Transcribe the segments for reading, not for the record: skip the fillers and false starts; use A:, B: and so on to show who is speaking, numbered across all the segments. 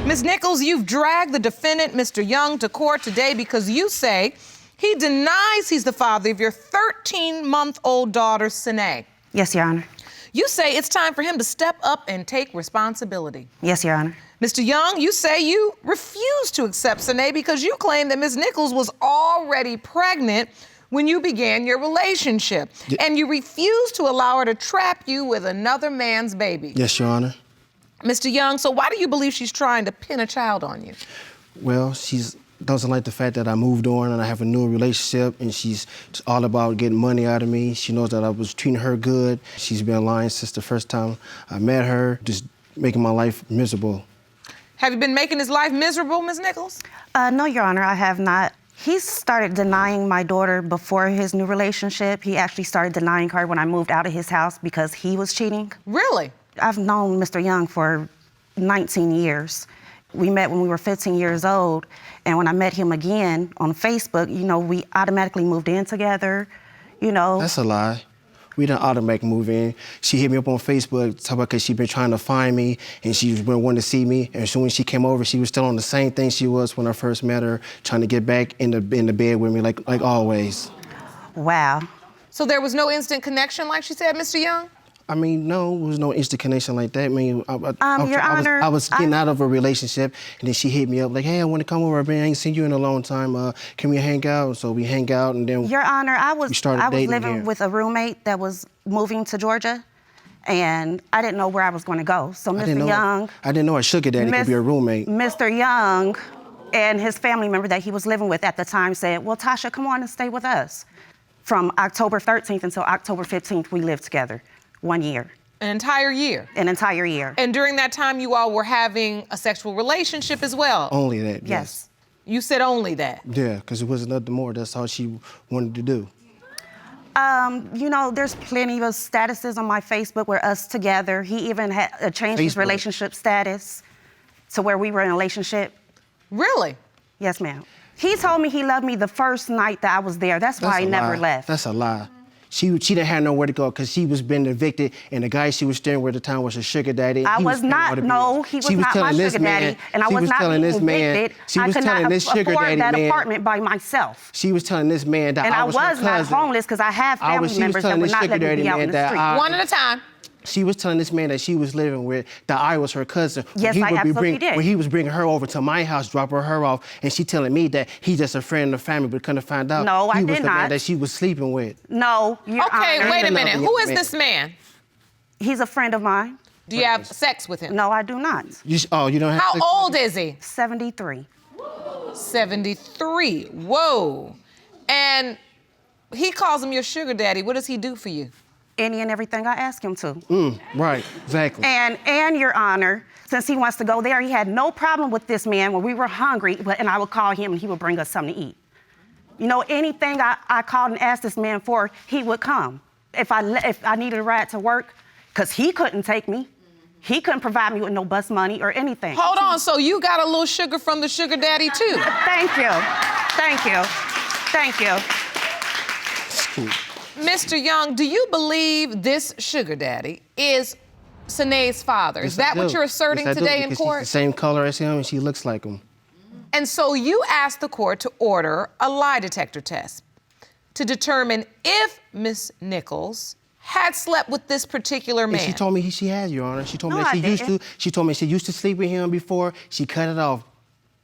A: Ms. Nichols, you've dragged the defendant, Mr. Young, to court today because you say he denies he's the father of your 13-month-old daughter, Sine.
B: Yes, Your Honor.
A: You say it's time for him to step up and take responsibility.
B: Yes, Your Honor.
A: Mr. Young, you say you refuse to accept Sine because you claim that Ms. Nichols was already pregnant when you began your relationship, and you refuse to allow her to trap you with another man's baby.
C: Yes, Your Honor.
A: Mr. Young, so why do you believe she's trying to pin a child on you?
C: Well, she doesn't like the fact that I moved on and I have a new relationship, and she's all about getting money out of me. She knows that I was treating her good. She's been lying since the first time I met her, just making my life miserable.
A: Have you been making his life miserable, Ms. Nichols?
B: No, Your Honor, I have not. He started denying my daughter before his new relationship. He actually started denying her when I moved out of his house because he was cheating.
A: Really?
B: I've known Mr. Young for 19 years. We met when we were 15 years old, and when I met him again on Facebook, you know, we automatically moved in together, you know.
C: That's a lie. We didn't automatically move in. She hit me up on Facebook, talking about because she'd been trying to find me, and she been wanting to see me. And as soon as she came over, she was still on the same thing she was when I first met her, trying to get back in the bed with me, like always.
B: Wow.
A: So there was no instant connection, like she said, Mr. Young?
C: I mean, no, there was no instant connection like that. I mean,
B: Your Honor,
C: I was getting out of a relationship, and then she hit me up like, hey, I want to come over, man. I ain't seen you in a long time. Can we hang out? So we hang out, and then
B: Your Honor, I was living
C: again.
B: with a roommate that was moving to Georgia, and I didn't know where I was going to go. So Mr. Young...
C: I didn't know a sugar daddy could be a roommate.
B: Mr. Young and his family member that he was living with at the time said, well, Tasha, come on and stay with us. From October 13th until October 15th, we lived together. 1 year.
A: An entire year?
B: An entire year.
A: And during that time, you all were having a sexual relationship as well?
C: Only that, yes.
A: You said only that?
C: Yeah, because it was nothing more. That's all she wanted to do.
B: You know, there's plenty of statuses on my Facebook where us together. He even had changed his relationship status to where we were in a relationship.
A: Really?
B: Yes, ma'am. He told me he loved me the first night that I was there. That's why he never left.
C: That's a lie. She didn't have nowhere to go because she was being evicted, and the guy she was staying with at the time was a sugar daddy.
B: I was not, no, he was not my sugar daddy, and I was not being evicted. I could not afford that apartment by myself.
C: She was telling this man that I was her cousin.
B: And I was not homeless because I have family members that would not let me be out in the street.
A: One at a time.
C: She was telling this man that she was living with, that I was her cousin.
B: Yes, I absolutely did.
C: When he was bringing her over to my house, dropping her off, and she telling me that he's just a friend of the family, but couldn't find out
B: no, I
C: he
B: did
C: was the
B: not.
C: man that she was sleeping with.
B: No, Your
A: Okay,
B: Honor.
A: wait a minute. Who is this man?
B: He's a friend of mine.
A: Do you have sex with him?
B: No, I do not.
C: You don't have
A: How
C: sex
A: old is he?
B: 73.
A: 73. Whoa. And he calls him your sugar daddy. What does he do for you?
B: Any and everything I ask him to.
C: Right, exactly.
B: And Your Honor, since he wants to go there, he had no problem with this man when we were hungry, and I would call him and he would bring us something to eat. You know, anything I called and asked this man for, he would come. If I needed a ride to work, because he couldn't take me. He couldn't provide me with no bus money or anything.
A: Hold on, so you got a little sugar from the sugar daddy too?
B: Thank you. Thank you. Thank you.
C: Cool.
A: Mr. Young, do you believe this sugar daddy is Sinead's father?
C: Yes,
A: is that what you're asserting today in court?
C: She's the same color as him and she looks like him.
A: And so you asked the court to order a lie detector test to determine if Miss Nichols had slept with this particular man.
C: And she told me she has, Your Honor. She told me
B: No,
C: that
B: I didn't.
C: She told me she used to sleep with him before. She cut it off.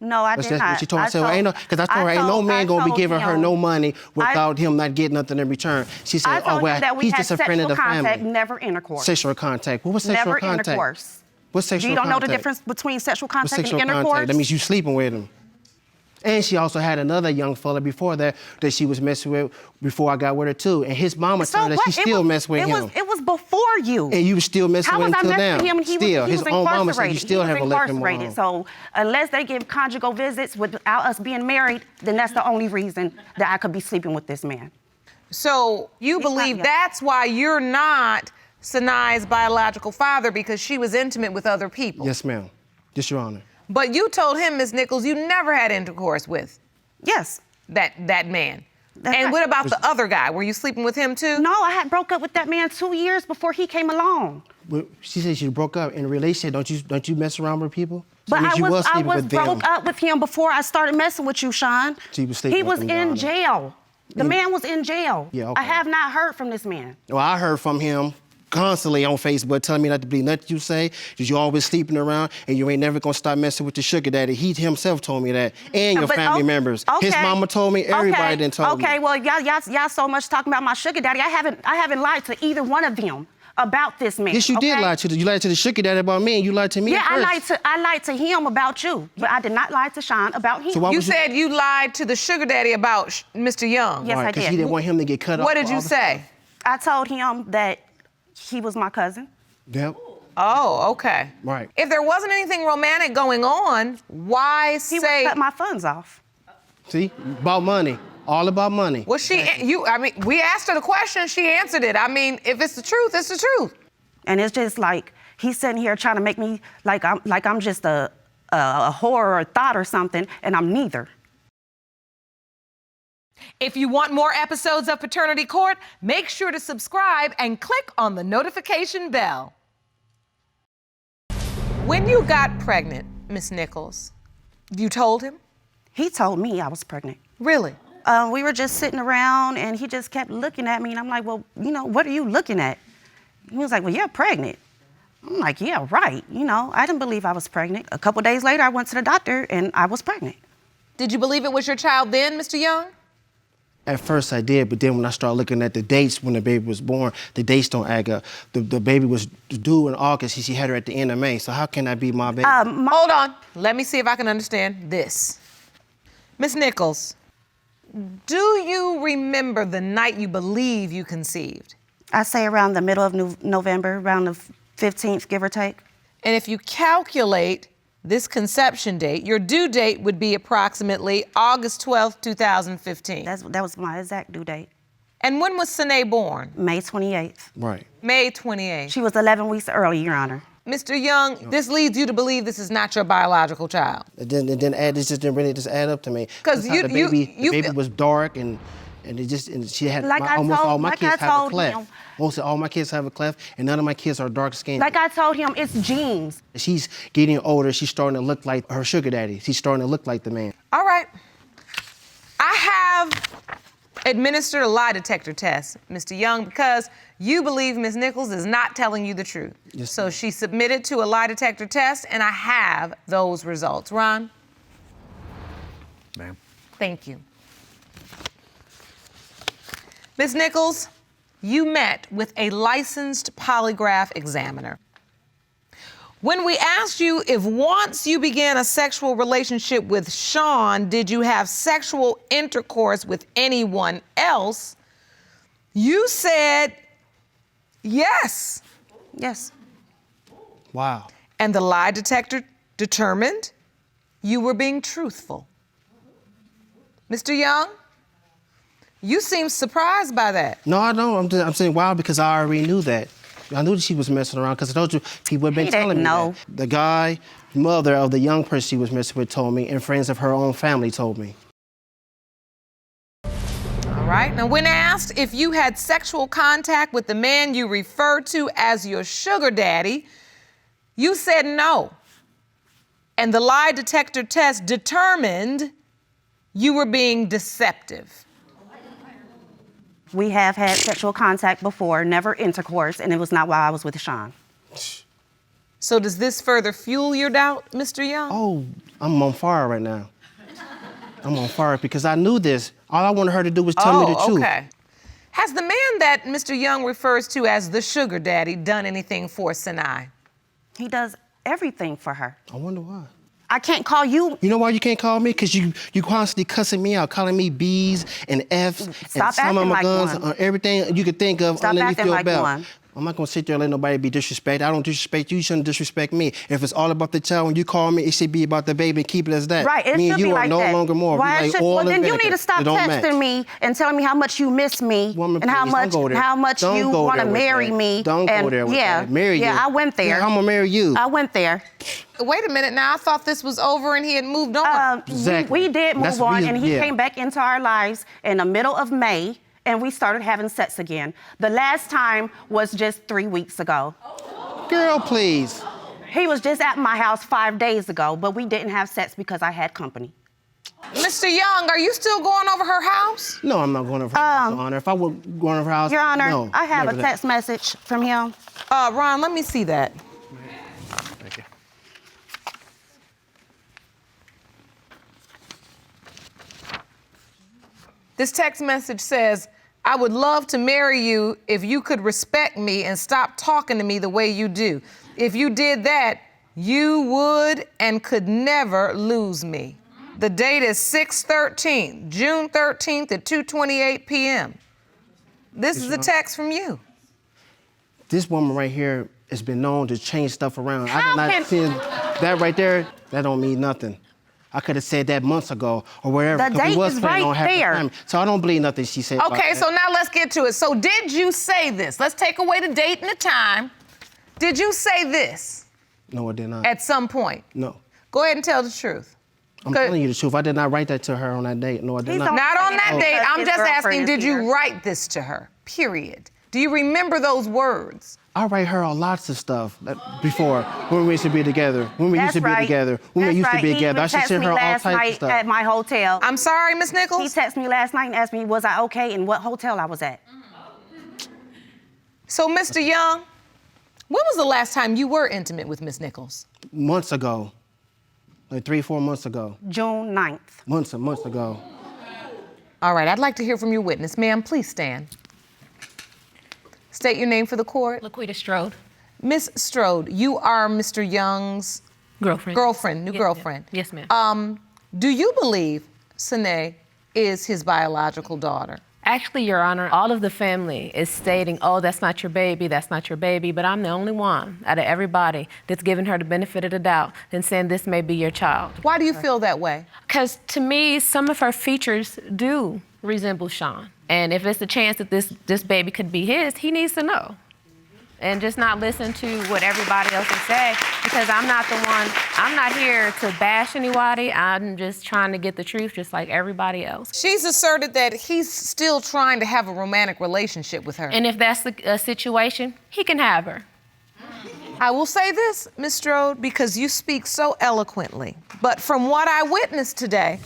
B: No, I did
C: That's
B: not.
C: what she told me. I said, well, because I told her, ain't no man gonna be giving her no money without him not getting nothing in return. She said,
B: oh, well,
C: he's just a friend of the family.
B: Contact, never intercourse.
C: Sexual contact. What was sexual
B: never
C: contact?
B: Intercourse.
C: What's sexual contact?
B: You don't know the difference between sexual contact and intercourse?
C: Contact? That means you sleeping with him. And she also had another young fella before that she was messing with before I got with her too. And his mama told her that she still messed with him.
B: It was before you.
C: And you were still messing with him till now.
B: How was I messing with him?
C: Still, his own mama said you still haven't left him alone.
B: So unless they give conjugal visits without us being married, then that's the only reason that I could be sleeping with this man.
A: So you believe that's why you're not Sinai's biological father, because she was intimate with other people?
C: Yes, ma'am. Yes, Your Honor.
A: But you told him, Ms. Nichols, you never had intercourse with
B: Yes.
A: that man.
B: That's
A: and
B: right.
A: what about the other guy? Were you sleeping with him too?
B: No, I had broke up with that man 2 years before he came along.
C: Well, she said she broke up in a relationship. Don't you mess around with people?
B: But
C: means
B: I
C: you
B: was
C: sleeping with them.
B: broke up with him before I started messing with you, Sean.
C: So you was sleeping
B: He
C: with
B: was
C: him,
B: in
C: Donna.
B: jail. The man was in jail.
C: Yeah, okay.
B: I have not heard from this man.
C: Well, I heard from him constantly on Facebook telling me not to believe nothing you say, that you always sleeping around and you ain't never gonna stop messing with your sugar daddy. He himself told me that, and your
B: But,
C: family members. His mama told me, everybody done told me.
B: Okay, well, y'all so much talking about my sugar daddy. I haven't lied to either one of them about this man.
C: Yes, you did
B: okay?
C: lie to you lied to the sugar daddy about me, and you lied to me
B: Yeah,
C: first.
B: I lied to him about you, but I did not lie to Sean about him.
C: So why
A: You
C: was you-
A: said you lied to the sugar daddy about Mr. Young.
B: Yes, I
C: Because
B: did.
C: he didn't want him to get cut off.
A: What did you say?
B: I told him that he was my cousin.
C: Yep.
A: Oh, okay.
C: Right.
A: If there wasn't anything romantic going on, why
B: He
A: say?
B: would cut my funds off.
C: See? About money. All about money.
A: Well, we asked her the question, she answered it. I mean, if it's the truth, it's the truth.
B: And it's just like he's sitting here trying to make me like I'm just a whore or a thought or something, and I'm neither.
A: If you want more episodes of Paternity Court, make sure to subscribe and click on the notification bell. When you got pregnant, Miss Nichols, you told him?
B: He told me I was pregnant.
A: Really?
B: We were just sitting around, and he just kept looking at me, and I'm like, well, what are you looking at? He was like, well, you're pregnant. I'm like, yeah, right. I didn't believe I was pregnant. A couple days later, I went to the doctor, and I was pregnant.
A: Did you believe it was your child then, Mr. Young?
C: At first I did, but then when I started looking at the dates when the baby was born, the dates don't add up. The baby was due in August. She had her at the end of May, so how can that be my baby?
A: Hold on. Let me see if I can understand this. Miss Nichols, do you remember the night you believe you conceived?
B: I say around the middle of November, around the 15th, give or take.
A: And if you calculate this conception date, your due date would be approximately August 12th, 2015.
B: That was my exact due date.
A: And when was Sine born?
B: May 28th.
C: Right.
A: May 28th.
B: She was 11 weeks early, Your Honor.
A: Mr. Young, this leads you to believe this is not your biological child.
C: It didn't add. This just didn't really just add up to me.
A: 'Cause
C: That's how the baby was dark and she had
B: Like
C: almost all my
B: like I
C: kids have a
B: told
C: cleft.
B: him.
C: Most of all my kids have a cleft, and none of my kids are dark skinned.
B: Like I told him, it's genes.
C: She's getting older. She's starting to look like her sugar daddy. She's starting to look like the man.
A: All right. I have administered a lie detector test, Mr. Young, because you believe Ms. Nichols is not telling you the truth.
C: Yes,
A: So she submitted to a lie detector test, and I have those results. Ron?
D: Ma'am.
A: Thank you. Ms. Nichols, you met with a licensed polygraph examiner. When we asked you if once you began a sexual relationship with Sean, did you have sexual intercourse with anyone else, you said yes.
B: Yes.
C: Wow.
A: And the lie detector determined you were being truthful. Mr. Young, you seem surprised by that.
C: No, I don't. I'm saying wow because I already knew that. I knew that she was messing around because I told you people have been
B: He
C: telling me
B: didn't know.
C: that. The guy, mother of the young person she was messing with told me, and friends of her own family told me.
A: All right. Now, when asked if you had sexual contact with the man you refer to as your sugar daddy, you said no. And the lie detector test determined you were being deceptive.
B: We have had sexual contact before, never intercourse, and it was not while I was with Sean.
A: So does this further fuel your doubt, Mr. Young?
C: Oh, I'm on fire right now. I'm on fire because I knew this. All I wanted her to do was tell me the truth.
A: Okay. Has the man that Mr. Young refers to as the sugar daddy done anything for Sinai?
B: He does everything for her.
C: I wonder why.
B: I can't call you.
C: You know why you can't call me? Because you constantly cussing me out, calling me B's and F's
B: Stop
C: and some of
B: acting
C: my
B: like
C: guns,
B: one.
C: everything you could think of
B: Stop
C: underneath
B: acting
C: your
B: like
C: belt.
B: one.
C: I'm not gonna sit there and let nobody be disrespected. I don't disrespect you, you shouldn't disrespect me. If it's all about the child, when you call me, it should be about the baby and keep it as that.
B: Right, it
C: me
B: should
C: and you
B: be
C: are
B: like
C: no
B: that.
C: longer more.
B: Why
C: We
B: it
C: like
B: should,
C: oil
B: well,
C: and
B: then you
C: vinegar.
B: need to stop
C: It don't match.
B: texting me and telling me how much you miss me
C: Woman,
B: and how
C: please,
B: much
C: don't go there.
B: you
C: Go
B: want to
C: there with
B: marry
C: that.
B: me.
C: Don't go
B: and
C: there with
B: yeah,
C: that. Marry you.
B: Yeah, I went there.
C: Yeah, I'm gonna marry you.
B: I went there.
A: Wait a minute now, I thought this was over and he had moved on.
C: Exactly.
B: We did
C: That's
B: move on,
C: reason-
B: and he
C: yeah.
B: came back into our lives in the middle of May, and we started having sex again. The last time was just 3 weeks ago.
C: Girl, please.
B: He was just at my house 5 days ago, but we didn't have sex because I had company.
A: Mr. Young, are you still going over her house?
C: No, I'm not going over her house, Your Honor. If I were going over her house,
B: Your Honor,
C: no,
B: I have a
C: never
B: text message from him.
A: Ron, let me see that.
C: Thank you.
A: This text message says, I would love to marry you if you could respect me and stop talking to me the way you do. If you did that, you would and could never lose me. The date is 6/13, June 13th at 2:28 p.m. This is a text from you.
C: This woman right here has been known to change stuff around. I
B: How
C: did not
B: can-
C: see that right there. That don't mean nothing. I could have said that months ago or wherever.
B: The
C: 'cause we
B: date
C: was
B: is
C: planning
B: right
C: on having a
B: there.
C: family. So I don't believe nothing she said. about
A: Okay,
C: that.
A: so now let's get to it. So did you say this? Let's take away the date and the time. Did you say this
C: No, I did not.
A: at some point?
C: No.
A: Go ahead and tell the truth.
C: I'm
A: Good.
C: telling you the truth. I did not write that to her on that date. No, I did
B: He's
C: not.
B: on-
A: Not on that
B: Oh.
A: date.
B: Because
A: I'm
B: his
A: just
B: girlfriend
A: asking,
B: is
A: did you
B: here.
A: write this to her? Period. Do you remember those words?
C: I write her lots of stuff before when we used to be together. When we used to be together. When we
B: That's
C: used to
B: right.
C: be
B: He
C: together. I
B: even
C: should
B: texted
C: send
B: me
C: her all
B: last
C: types of
B: night
C: stuff.
B: at my hotel.
A: I'm sorry, Miss
B: He
A: Nichols.
B: texted me last night and asked me, was I okay and what hotel I was at.
A: So, Mr. Young, when was the last time you were intimate with Miss Nichols?
C: Months ago. Like 3-4 months ago.
B: June 9th.
C: Months ago.
A: All right, I'd like to hear from your witness. Ma'am, please stand. State your name for the court.
E: Laquita Strode,
A: Miss Strode, you are Mr. Young's
E: girlfriend.
A: new
E: Yes,
A: girlfriend.
E: ma'am. Yes, ma'am.
A: Do you believe Sine is his biological daughter?
E: Actually, Your Honor, all of the family is stating, oh, that's not your baby, but I'm the only one out of everybody that's giving her the benefit of the doubt and saying this may be your child.
A: Why do you feel that way?
E: Because to me, some of her features do resemble Sean. And if it's a chance that this baby could be his, he needs to know. And just not listen to what everybody else is saying, because I'm not the one, I'm not here to bash anybody. I'm just trying to get the truth just like everybody else.
A: She's asserted that he's still trying to have a romantic relationship with her.
E: And if that's the situation, he can have her.
A: I will say this, Ms. Strode, because you speak so eloquently. But from what I witnessed today,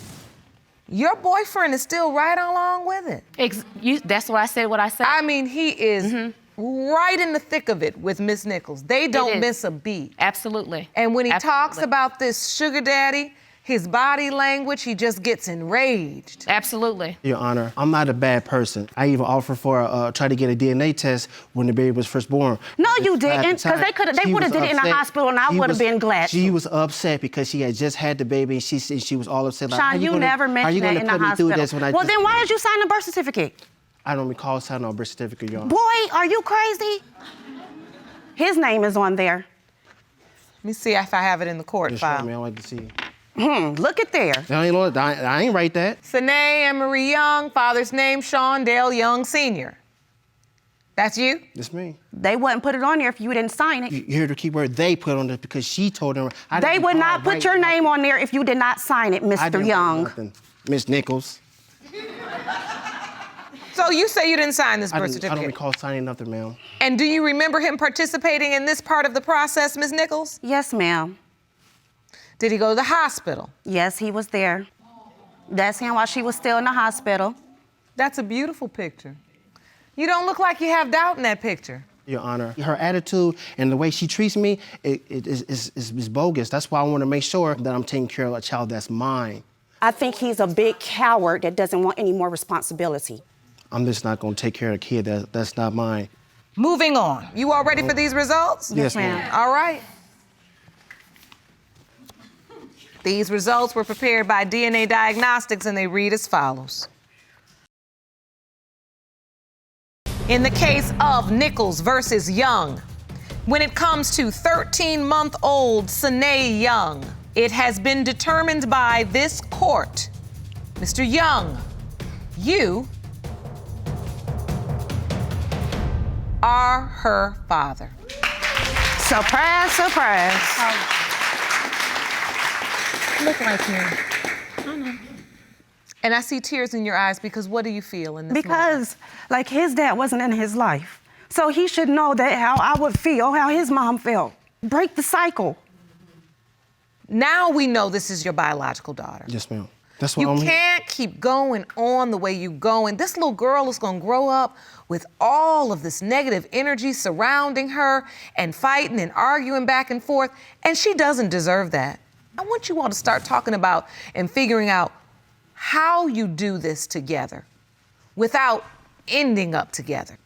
A: your boyfriend is still right along with it.
E: That's what I said.
A: I mean, he is right in the thick of it with Miss Nichols. They don't
E: is.
A: miss a beat.
E: Absolutely.
A: And when he talks
E: Absolutely.
A: about this sugar daddy, his body language, he just gets enraged.
E: Absolutely.
C: Your Honor, I'm not a bad person. I even offered for try to get a DNA test when the baby was first born.
B: No, you
C: At the
B: didn't,
C: time,
B: because they
C: she
B: would have
C: was
B: did it in the
C: upset.
B: hospital and I
C: She
B: would have
C: was-
B: been glad.
C: She was upset because she had just had the baby and she was all upset. Like, how
B: Sean, you
C: gonna-
B: never
C: how
B: mentioned
C: you
B: that
C: gonna
B: in the
C: put me through
B: hospital.
C: this when I
B: Well,
C: just-
B: then why did you sign the birth certificate?
C: I don't recall signing on birth certificate, Your Honor.
B: Boy, are you crazy? His name is on there.
A: Let me see if I have it in the court
C: Just show
A: file.
C: me, I like to see.
B: Look at there.
C: I ain't write that.
A: Sine Emery Young, father's name Sean Dale Young Sr. That's you?
C: It's me.
B: They wouldn't put it on there if you didn't sign it.
C: You hear the key word they put on it because she told them. I
B: They
C: didn't
B: would
C: call
B: not put
C: right
B: your
C: nothing.
B: name on there if you did not sign it,
C: I
B: Mr.
C: didn't write
B: Young.
C: nothing. Miss Nichols.
A: So you say you didn't sign this
C: I
A: birth
C: don't
A: certificate.
C: recall signing nothing, ma'am.
A: And do you remember him participating in this part of the process, Ms. Nichols?
B: Yes, ma'am.
A: Did he go to the hospital?
B: Yes, he was there. That's him while she was still in the hospital.
A: That's a beautiful picture. You don't look like you have doubt in that picture.
C: Your Honor, her attitude and the way she treats me is bogus. That's why I want to make sure that I'm taking care of a child that's mine.
B: I think he's a big coward that doesn't want any more responsibility.
C: I'm just not going to take care of a kid that's not mine.
A: Moving on. You all ready for these results?
C: Yes, ma'am.
A: All right. These results were prepared by DNA Diagnostics and they read as follows. In the case of Nichols versus Young, when it comes to 13-month-old Sine Young, it has been determined by this court, Mr. Young, you are her father.
B: Surprise, surprise.
A: Look right here. And I see tears in your eyes because what do you feel in this moment?
B: Because, like, his dad wasn't in his life. So he should know that how I would feel, how his mom felt. break the cycle.
A: Now we know this is your biological daughter.
C: Yes, ma'am. That's what
A: You
C: I'm here.
A: can't keep going on the way you going. This little girl is gonna grow up with all of this negative energy surrounding her and fighting and arguing back and forth, and she doesn't deserve that. I want you all to start talking about and figuring out how you do this together without ending up together.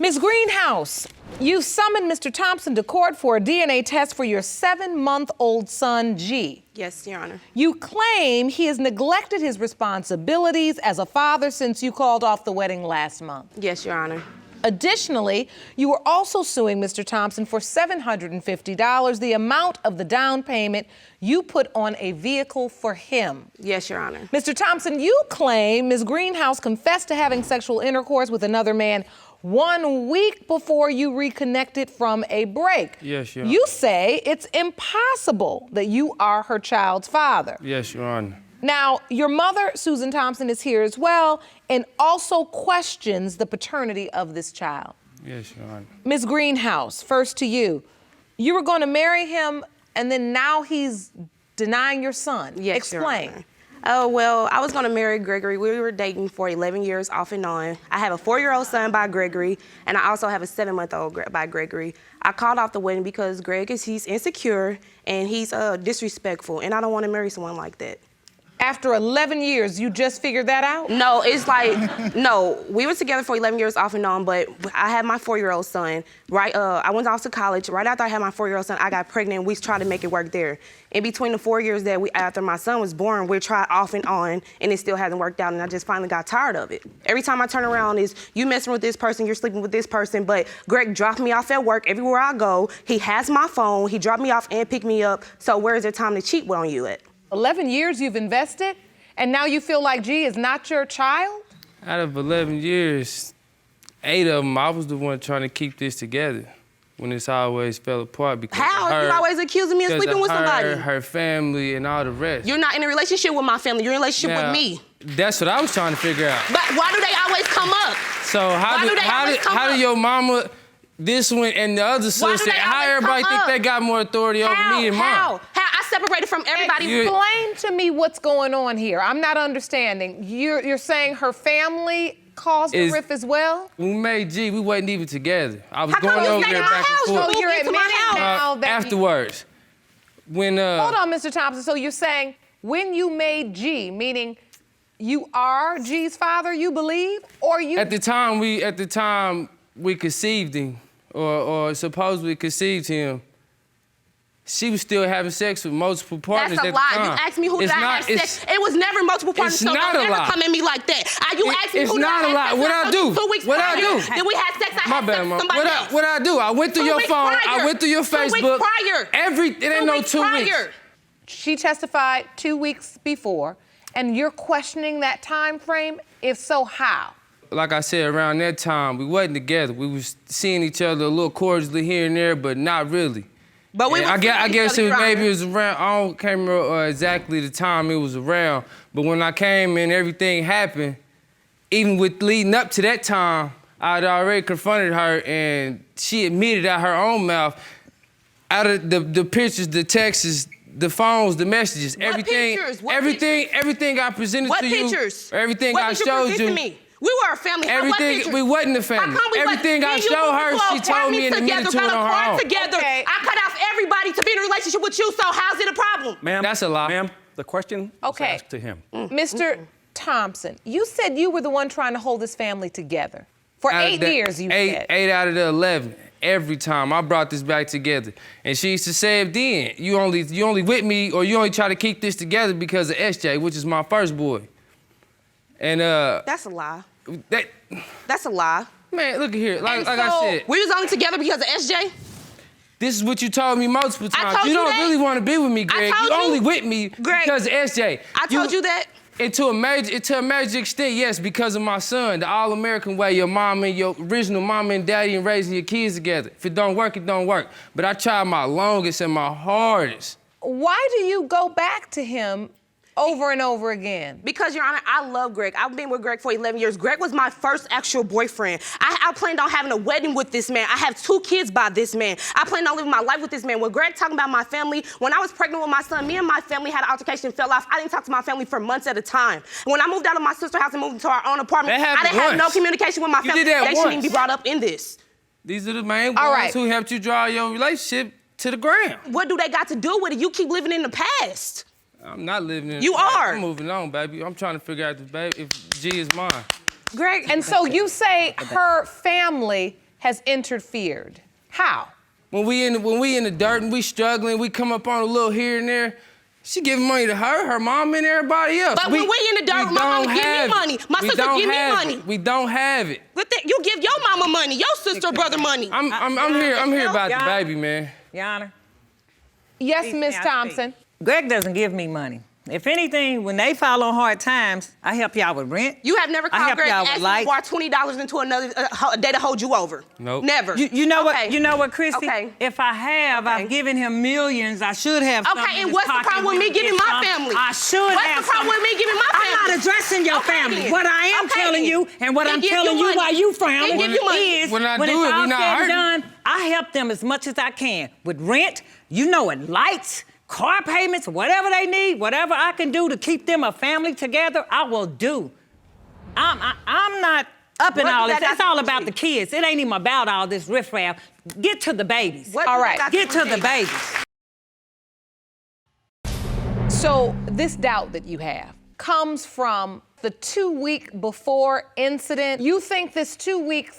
A: Ms. Greenhouse, you summoned Mr. Thompson to court for a DNA test for your 7-month-old son, G.
F: Yes, Your Honor.
A: You claim he has neglected his responsibilities as a father since you called off the wedding last month.
F: Yes, Your Honor.
A: Additionally, you were also suing Mr. Thompson for $750, the amount of the down payment you put on a vehicle for him.
F: Yes, Your Honor.
A: Mr. Thompson, you claim Ms. Greenhouse confessed to having sexual intercourse with another man 1 week before you reconnected from a break.
G: Yes, Your Honor.
A: You say it's impossible that you are her child's father.
G: Yes, Your Honor.
A: Now, your mother, Susan Thompson, is here as well and also questions the paternity of this child.
G: Yes, Your Honor.
A: Ms. Greenhouse, first to you. You were going to marry him and then now he's denying your son.
F: Yes,
A: Explain.
F: Your Honor. Oh, well, I was going to marry Gregory. We were dating for 11 years off and on. I have a 4-year-old son by Gregory, and I also have a 7-month-old by Gregory. I called off the wedding because he's insecure and he's disrespectful, and I don't want to marry someone like that.
A: After 11 years, you just figured that out?
F: No, it's like, no, we were together for 11 years off and on, but I had my 4-year-old son, right? I went off to college. Right after I had my 4-year-old son, I got pregnant, and we tried to make it work there. In between the 4 years that after my son was born, we tried off and on, and it still hasn't worked out, and I just finally got tired of it. Every time I turn around is, you messing with this person, you're sleeping with this person, but Greg dropped me off at work everywhere I go. He has my phone. He dropped me off and picked me up, so where is there time to cheat on you at?
A: 11 years you've invested, and now you feel like G is not your child?
G: Out of 11 years, 8 of them, I was the one trying to keep this together when this always fell apart because
F: How?
G: of her,
F: You always accusing me of
G: because
F: sleeping with somebody.
G: her family, and all the rest.
F: You're not in a relationship with my family. You're in a relationship
G: Now,
F: with me.
G: That's what I was trying to figure out.
F: But why do they always come up?
G: So how do your mama, this one and the other
F: Why do
G: sister,
F: they
G: how
F: always
G: everybody
F: come
G: think
F: up?
G: they got more authority over me and mom?
F: How? I separated from everybody.
A: Explain to me what's going on here. I'm not understanding. You're saying her family caused the rift as well?
G: When we made G, we wasn't even together. I was
F: How come
G: going
F: you
G: over
F: stayed
G: there
F: in my
G: back
F: house?
G: and forth.
F: You
A: You're
F: moved into my
A: admitting
F: house.
A: now that
G: Afterwards, when
A: Hold on, Mr. Thompson. So you're saying when you made G, meaning you are G's father, you believe, or you?
G: At the time we conceived him, or supposedly conceived him, she was still having sex with multiple partners
F: That's a
G: at
F: lie.
G: the time.
F: You asked me who did I have sex. It was never multiple partners,
G: it's
F: so
G: not
F: don't
G: a
F: ever
G: lie.
F: come at me like that. You asked me
G: It's
F: who did
G: not
F: I
G: a lie.
F: have sex
G: What I
F: with
G: do?
F: 2 weeks
G: What I
F: prior.
G: do?
F: Then we had sex, I
G: My
F: had
G: bad,
F: sex with
G: Mom.
F: somebody else.
G: What I do? I went through
F: 2
G: your
F: weeks
G: phone.
F: prior.
G: I went through your
F: 2 weeks
G: Facebook.
F: prior.
G: It ain't no 2 weeks.
F: Prior.
A: She testified 2 weeks before, and you're questioning that time frame? If so, how?
G: Like I said, around that time, we wasn't together. We was seeing each other a little cordially here and there, but not really.
F: But we
G: And
F: were
G: I guess
F: seeing each other
G: maybe it was around, can't remember exactly the time it was around, but when I came and everything happened, even with leading up to that time, I'd already confronted her and she admitted out her own mouth, out of the pictures, the texts, the phones, the messages, everything,
F: pictures? What
G: everything I presented
F: What
G: to you,
F: pictures?
G: everything
F: What
G: I
F: did you
G: showed
F: present
G: you,
F: to me? We were a family. What
G: everything,
F: pictures?
G: we wasn't a
F: How
G: family.
F: come we
G: Everything I showed her, she told me and admitted to it on her own.
F: Together.
A: Okay.
F: I cut off everybody to be in a relationship with you, so how's it a problem?
D: Ma'am,
G: That's a lie.
D: Ma'am, the question was
A: Okay.
D: asked to him.
A: Mr. Thompson, you said you were the one trying to hold this family together. For 8 years, you said.
G: 8 out of the 11. Every time I brought this back together. And she used to say it then, you only with me, or you only try to keep this together because of SJ, which is my first boy. And
F: That's a lie. That's a lie.
G: man, look at here. Like
F: And
G: I
F: so,
G: said,
F: we was only together because of SJ?
G: this is what you told me multiple
F: I
G: times.
F: told
G: You
F: you
G: don't
F: that.
G: really want to be with me, Greg.
F: told
G: You
F: you.
G: only with me
F: Greg,
G: because of SJ.
F: I told you that.
G: And to a major extent, yes, because of my son, the all-American way, your mom and your original mama and daddy and raising your kids together. If it don't work, it don't work. But I tried my longest and my hardest.
A: Why do you go back to him over and over again?
F: Because, Your Honor, I love Greg. I've been with Greg for 11 years. Greg was my first actual boyfriend. I planned on having a wedding with this man. I have 2 kids by this man. I planned on living my life with this man. When Greg talking about my family, when I was pregnant with my son, me and my family had an altercation and fell off. I didn't talk to my family for months at a time. When I moved out of my sister's house and moved into our own apartment, I didn't have no communication with my family. They shouldn't even be brought up in this.
G: These are the main ones who helped you draw your relationship to the ground.
F: What do they got to do with it? You keep living in the past.
G: I'm not living in
F: You
G: the past.
F: are.
G: I'm moving on, baby. I'm trying to figure out if G is mine.
A: Greg, and so you say her family has interfered. How?
G: When we in the dirt and we struggling, we come up on a little here and there. She giving money to her mom, and everybody else.
F: But when we in the dirt, my mama give me money. My sister give me money.
G: We don't have it.
F: You give your mama money, your sister or brother money.
G: I'm here about the baby, man.
H: Your Honor.
A: Yes, Miss Thompson.
H: Greg doesn't give me money. If anything, when they fall on hard times, I help y'all with rent.
F: You have never called Greg and asked me to borrow $20 into another day to hold you over?
G: Nope.
F: Never.
H: You know what? You know what, Christy?
F: Okay.
H: If I have, I've given him millions. I should have.
F: Okay, and what's the problem with me giving my family?
H: I should have.
F: What's the problem with me giving my family?
H: I'm not addressing your family.
F: Then.
H: What I am telling you, and what I'm telling you while you frowning is,
G: when I
H: when
G: do
H: it's
G: it,
H: all
G: we not
H: said and
G: hurting.
H: done, I help them as much as I can with rent. You know it, lights. Car payments, whatever they need, whatever I can do to keep them a family together, I will do. I'm not up in all this. It's all about the kids. It ain't even about all this riffraff. Get to the babies.
A: All right.
H: Get to the babies.
A: So this doubt that you have comes from the 2-week before incident. You think this 2-week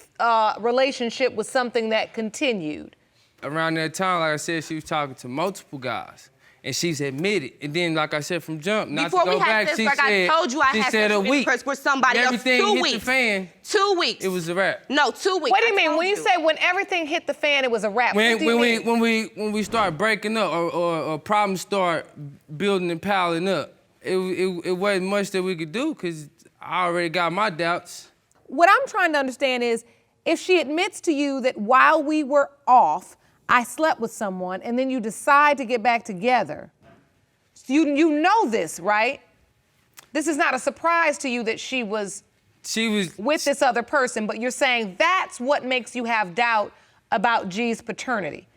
A: relationship was something that continued?
G: Around that time, like I said, she was talking to multiple guys. And she's admitted. And then, like I said from jump, not
F: Before
G: to go
F: we had
G: back,
F: sex,
G: she
F: like
G: said,
F: I told you, I
G: she
F: had
G: said
F: sex
G: a week.
F: with somebody
G: When
F: else.
G: everything
F: 2
G: hit
F: weeks.
G: the fan,
F: 2 weeks.
G: it was a wrap.
F: No, 2 weeks.
A: What do you mean? When you say when everything hit the fan, it was a wrap?
G: When we start breaking up or problems start building and piling up, it wasn't much that we could do because I already got my doubts.
A: What I'm trying to understand is if she admits to you that while we were off, I slept with someone, and then you decide to get back together. You know this, right? This is not a surprise to you that she was with this other person, but you're saying that's what makes you have doubt about G's paternity.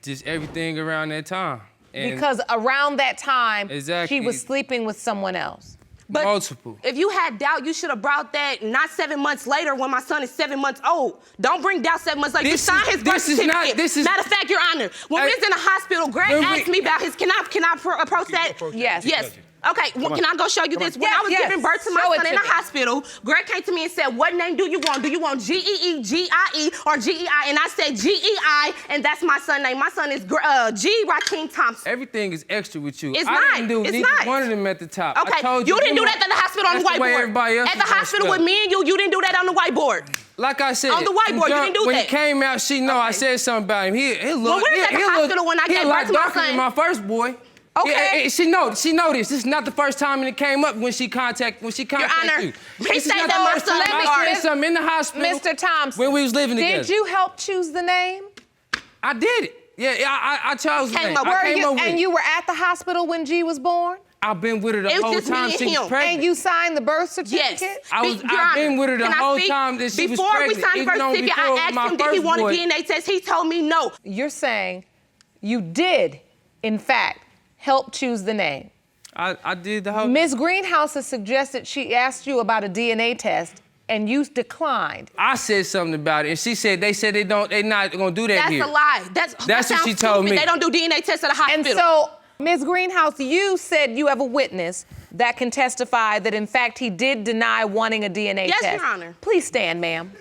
G: Just everything around that time. And
A: because around that time,
G: exactly.
A: she was sleeping with someone else.
F: But
G: multiple.
F: If you had doubt, you should have brought that not 7 months later when my son is 7 months old. Don't bring doubt 7 months later. You signed his birth certificate. Matter of fact, Your Honor, when we was in the hospital, Greg asked me about his, can I approach that?
A: Yes.
F: Yes. Okay, well, can I go show you this? When I was giving birth to my son in the hospital, Greg came to me and said, what name do you want? Do you want G-E-E, G-I-E, or G-E-I? And I said G-E-I, and that's my son's name. My son is G. Rakeem Thompson.
G: Everything is extra with you.
F: It's
G: I
F: not.
G: didn't do
F: It's
G: neither
F: not.
G: one of them at the top.
F: Okay,
G: I told
F: you didn't do that at the hospital on the
G: that's the way
F: whiteboard.
G: everybody else
F: At the
G: is gonna
F: hospital
G: stuff.
F: with me and you didn't do that on the whiteboard.
G: Like I said,
F: On the whiteboard, you didn't do
G: when
F: that.
G: he came out, she know I said something about him. He looked,
F: we was at the hospital when I gave birth to my
G: darker
F: son.
G: than my first boy.
A: Okay.
G: She know this. This is not the first time it came up when she contacted
F: Your
G: you.
F: Honor, he
G: This is
F: said
G: not
F: that
G: the
F: my
G: first
F: son
G: time I said something in the hospital.
A: Mr. Thompson.
G: When we was living together.
A: Did you help choose the name?
G: I did it. Yeah, I chose the name. I came up with it.
A: And you were at the hospital when G was born?
G: I've been with her the
F: It was
G: whole
F: just me
G: time
F: and
G: she was
F: him.
G: pregnant.
A: And you signed the birth certificate?
F: Yes.
G: I've been with her the whole time that she was pregnant.
F: Before we signed the birth certificate, I asked him did he want a DNA test. He told me no.
A: You're saying you did, in fact, help choose the name.
G: I did the whole.
A: Ms. Greenhouse has suggested she asked you about a DNA test, and you declined.
G: I said something about it, and she said they not gonna do that
F: That's
G: here.
F: a lie. That
G: what
F: sounds
G: she told
F: stupid.
G: me.
F: They don't do DNA tests at a hospital.
A: And so, Ms. Greenhouse, you said you have a witness that can testify that, in fact, he did deny wanting a DNA test.
F: Yes, Your Honor.
A: Please stand, ma'am.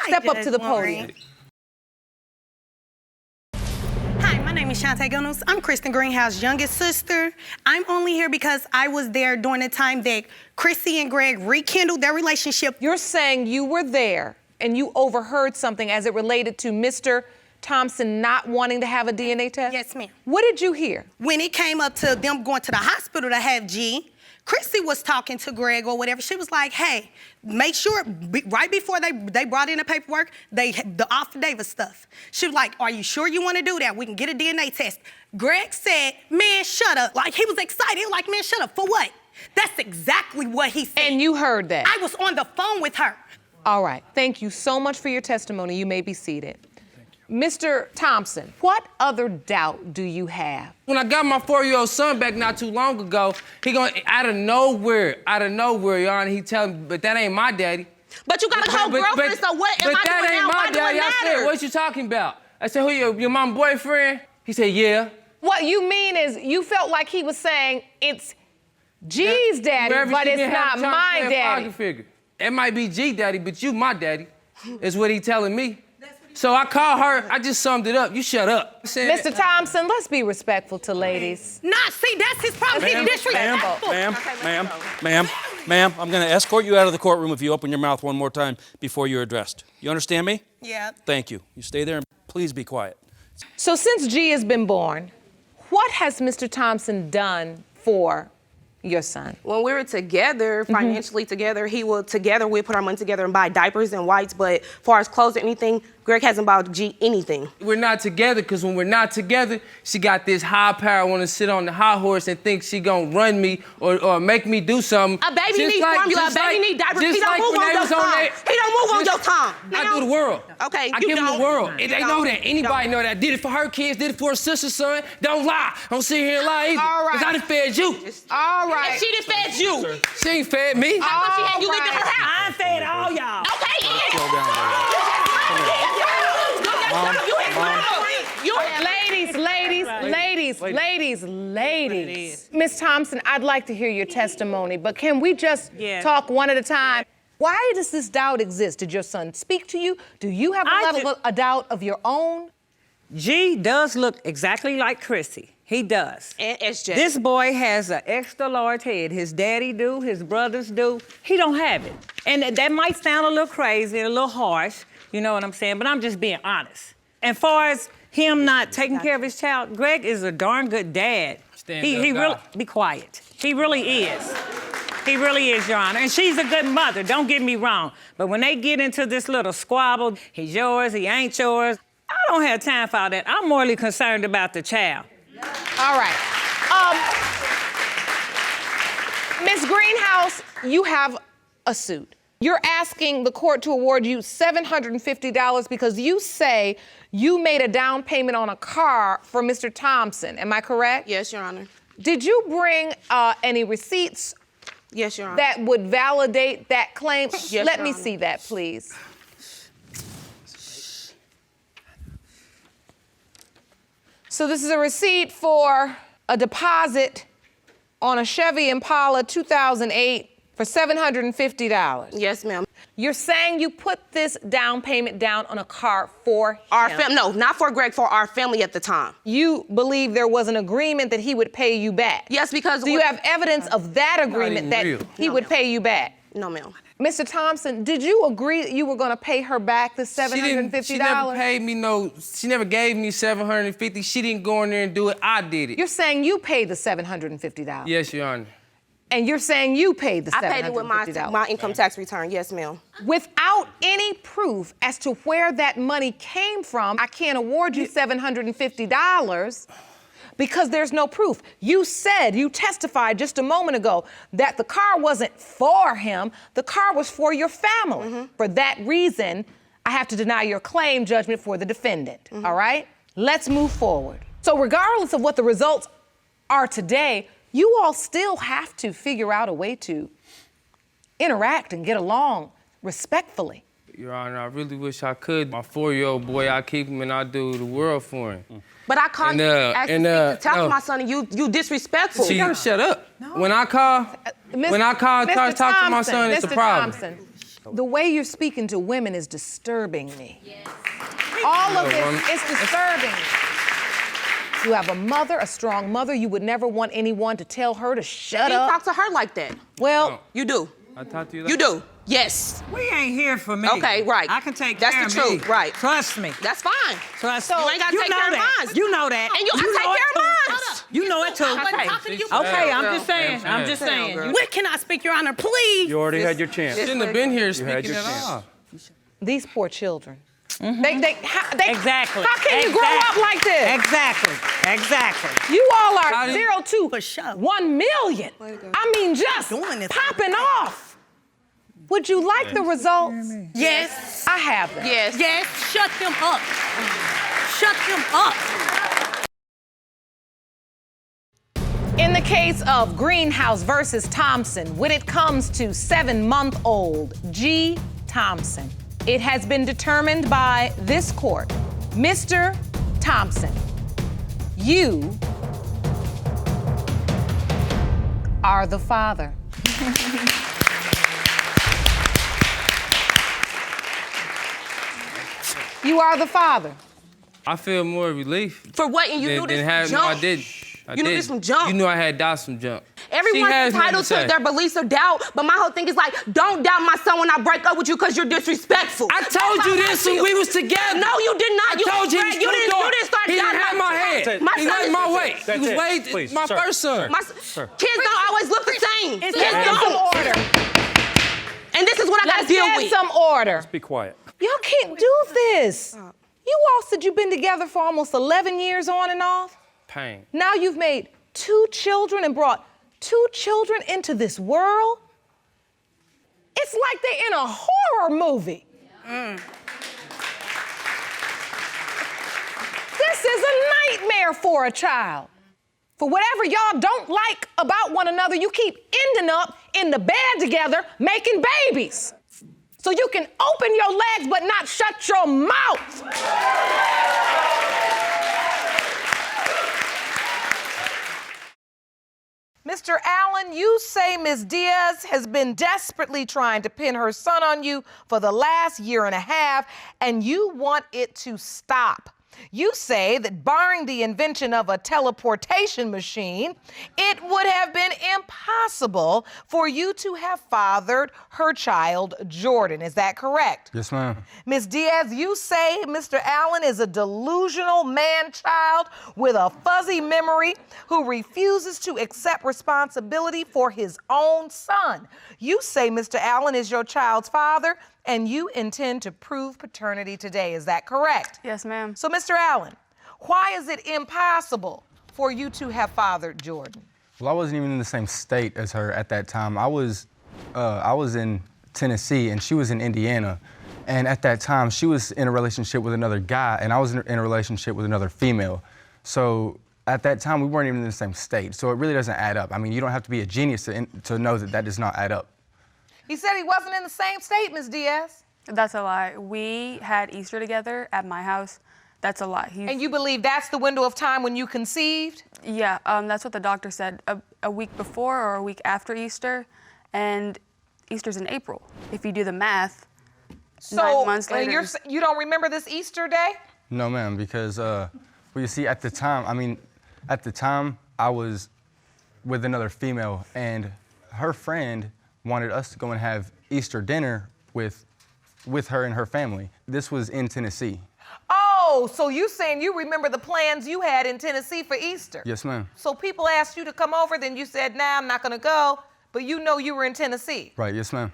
A: Step up to the podium.
I: Hi, my name is Shantae Gunnels. I'm Kristen Greenhouse's youngest sister. I'm only here because I was there during the time that Chrissy and Greg rekindled their relationship.
A: You're saying you were there and you overheard something as it related to Mr. Thompson not wanting to have a DNA test?
I: Yes, ma'am.
A: What did you hear?
I: When it came up to them going to the hospital to have G, Chrissy was talking to Greg or whatever. She was like, hey, make sure, right before they brought in the paperwork, the affidavit stuff. She was like, are you sure you want to do that? We can get a DNA test. Greg said, man, shut up. Like, he was excited. He was like, man, shut up. For what? That's exactly what he said.
A: And you heard that?
I: I was on the phone with her.
A: All right. Thank you so much for your testimony. You may be seated. Mr. Thompson, what other doubt do you have?
G: When I got my 4-year-old son back not too long ago, he going out of nowhere, Your Honor, he tell me, but that ain't my daddy.
F: But you got a whole girlfriend, so what am I doing now?
G: But that ain't my daddy. I said, what you talking about? I said, who your mom boyfriend? He said, yeah.
A: What you mean is you felt like he was saying it's G's daddy, but it's not my daddy.
G: Figure. It might be G daddy, but you my daddy, is what he telling me. So I called her, I just summed it up. You shut up.
A: Mr. Thompson, let's be respectful to ladies.
I: Nah, see, that's his problem. He's disrespectful.
J: Ma'am, I'm gonna escort you out of the courtroom if you open your mouth one more time before you're addressed. You understand me?
I: Yeah.
J: Thank you. You stay there and please be quiet.
A: So since G has been born, what has Mr. Thompson done for your son?
F: When we were together, financially together, we put our money together and buy diapers and whites, but as far as clothes or anything, Greg hasn't bought G anything.
G: We're not together, because when we're not together, she got this high power, want to sit on the high horse and think she gonna run me or make me do something.
F: A baby needs formula, a baby needs diapers. He don't move on your time. He don't move on your time.
G: I do the world.
F: Okay,
G: I
F: you
G: give them
F: don't.
G: the world. And they know that. Anybody
F: don't.
G: know that. I did it for her kids, did it for her sister, son. Don't lie. Don't sit here and lie either.
A: All right.
G: Because I done fed you.
A: All right.
F: And she done fed you.
G: She ain't fed me.
F: How much she had you lived in her house?
H: I fed all y'all.
A: Ladies. Miss Thompson, I'd like to hear your testimony, but can we just talk one at a time? Why does this doubt exist? Did your son speak to you? Do you have a doubt of your own?
H: G does look exactly like Chrissy. He does.
F: And SJ.
H: This boy has an extra large head. His daddy do, his brothers do. He don't have it. And that might sound a little crazy, a little harsh, you know what I'm saying? But I'm just being honest. And far as him not taking care of his child, Greg is a darn good dad. He really, be quiet. He really is. He really is, Your Honor. And she's a good mother, don't get me wrong. But when they get into this little squabble, he's yours, he ain't yours, I don't have time for all that. I'm morally concerned about the child.
A: All right. Ms. Greenhouse, you have a suit. You're asking the court to award you $750 because you say you made a down payment on a car for Mr. Thompson. Am I correct?
F: Yes, Your Honor.
A: Did you bring any receipts?
F: Yes, Your Honor.
A: That would validate that claim?
F: Yes,
A: Let
F: Your
A: me
F: Honor.
A: see that, please. So this is a receipt for a deposit on a Chevy Impala 2008 for $750.
F: Yes, ma'am.
A: You're saying you put this down payment down on a car for
F: Our
A: him.
F: no, not for Greg, for our family at the time.
A: You believe there was an agreement that he would pay you back?
F: Yes, because...
A: Do you have evidence of that agreement that he would pay you back?
F: No, ma'am.
A: Mr. Thompson, did you agree that you were going to pay her back the $750?
G: She never paid me she never gave me $750. She didn't go in there and do it. I did it.
A: You're saying you paid the $750?
G: Yes, Your Honor.
A: And you're saying you paid the $750?
F: I paid it with my income tax return. Yes, ma'am.
A: Without any proof as to where that money came from, I can't award you $750 because there's no proof. You testified just a moment ago that the car wasn't for him, the car was for your family. For that reason, I have to deny your claim judgment for the defendant, all right? Let's move forward. So regardless of what the results are today, you all still have to figure out a way to interact and get along respectfully.
G: Your Honor, I really wish I could. My 4-year-old boy, I keep him and I do the world for him.
F: But I called you to talk to my son, and you disrespectful.
G: You gotta shut up. No. When I call, talk to my son, it's a problem.
A: Thompson, the way you're speaking to women is disturbing me. Yes. All of this is disturbing me. You have a mother, a strong mother. You would never want anyone to tell her to shut up.
F: You talk to her like that.
A: Well,
G: No.
F: You do.
G: I talk to you like
F: You do. Yes.
H: We ain't here for me.
F: Okay, right.
H: I can take
F: That's
H: care
F: the
H: of me.
F: truth, right.
H: Trust me.
F: That's fine.
H: Trust
F: You ain't gotta take care of mine.
H: You know that.
F: And I take care of mine.
H: You know it want to.
I: I wasn't talking to you.
H: Okay, I'm just saying. I'm just saying.
I: When can I speak, Your Honor, please?
D: You already had your chance.
G: Shouldn't have been here
D: had
G: speaking
D: your
G: at
D: chance.
G: all.
A: These poor children. They
H: Exactly.
A: How can you grow up like this?
H: Exactly.
A: You all are
G: How do you-
A: 0 to
I: For sure.
A: 1 million. I mean, just
I: Doing this.
A: popping off. Would you like the results?
I: Yes.
A: I have them.
F: Yes.
I: Yes. Shut them up. Shut them up.
A: In the case of Greenhouse versus Thompson, when it comes to 7-month-old G. Thompson, it has been determined by this court, Mr. Thompson, you are the father. You are the father.
G: I feel more relief.
F: For what? And you knew this from
G: No, I
F: jump.
G: didn't.
F: You knew this from jump.
G: You knew I had doubts from jump.
F: Everyone's
G: She has
F: entitled
G: nothing
F: to their beliefs or doubt, but my whole thing is like, don't doubt my son when I break up with you because you're disrespectful.
G: I told
F: That's
G: you
F: how I
G: this when
F: feel.
G: we was together.
F: No, you did not.
G: I told you he was
F: you didn't start
G: He didn't
F: doubting
G: have my
F: son.
G: head.
F: My
G: He
F: son
G: was
F: is-
G: my weight.
D: That's
G: He was
D: it.
G: weight.
D: Please,
G: My
D: sir.
G: first son.
F: Kids don't always look the same. Kids
A: Get some
F: don't.
A: order.
F: And this is what I got to
A: Let's
F: deal
A: get
F: with.
A: some order.
D: Be quiet.
A: Y'all can't do this. You all said you've been together for almost 11 years on and off.
G: Pain.
A: Now you've made 2 children and brought 2 children into this world. It's like they're in a horror movie. This is a nightmare for a child. For whatever y'all don't like about one another, you keep ending up in the bed together making babies. So you can open your legs but not shut your mouth. Mr. Allen, you say Ms. Diaz has been desperately trying to pin her son on you for the last 1.5 years, and you want it to stop. You say that barring the invention of a teleportation machine, it would have been impossible for you to have fathered her child, Jordan. Is that correct?
K: Yes, ma'am.
A: Ms. Diaz, you say Mr. Allen is a delusional man-child with a fuzzy memory who refuses to accept responsibility for his own son. You say Mr. Allen is your child's father, and you intend to prove paternity today. Is that correct?
L: Yes, ma'am.
A: So, Mr. Allen, why is it impossible for you to have fathered Jordan?
K: Well, I wasn't even in the same state as her at that time. I was in Tennessee and she was in Indiana. And at that time, she was in a relationship with another guy and I was in a relationship with another female. So at that time, we weren't even in the same state. So it really doesn't add up. I mean, you don't have to be a genius to know that that does not add up.
A: He said he wasn't in the same state, Ms. Diaz.
L: That's a lie. We had Easter together at my house. That's a lie.
A: And you believe that's the window of time when you conceived?
L: Yeah, that's what the doctor said. A week before or a week after Easter, and Easter's in April. If you do the math, 9 months later.
A: You don't remember this Easter day?
K: No, ma'am, because, well, you see, at the time, I was with another female and her friend wanted us to go and have Easter dinner with her and her family. This was in Tennessee.
A: Oh, so you saying you remember the plans you had in Tennessee for Easter?
K: Yes, ma'am.
A: So people asked you to come over, then you said, nah, I'm not gonna go, but you know you were in Tennessee.
K: Right, yes, ma'am.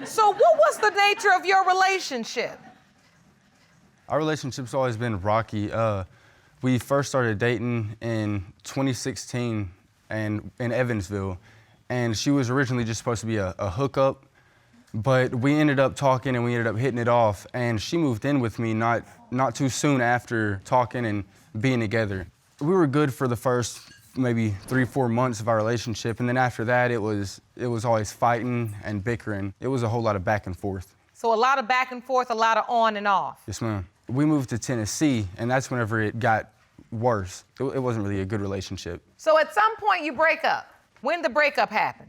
A: So what was the nature of your relationship?
K: Our relationship's always been rocky. We first started dating in 2016 and in Evansville, and she was originally just supposed to be a hookup, but we ended up talking and we ended up hitting it off, and she moved in with me not too soon after talking and being together. We were good for the first maybe 3-4 months of our relationship, and then after that it was always fighting and bickering. It was a whole lot of back and forth.
A: So a lot of back and forth, a lot of on and off.
K: Yes, ma'am. We moved to Tennessee, and that's whenever it got worse. It wasn't really a good relationship.
A: So at some point you break up. When did the breakup happen?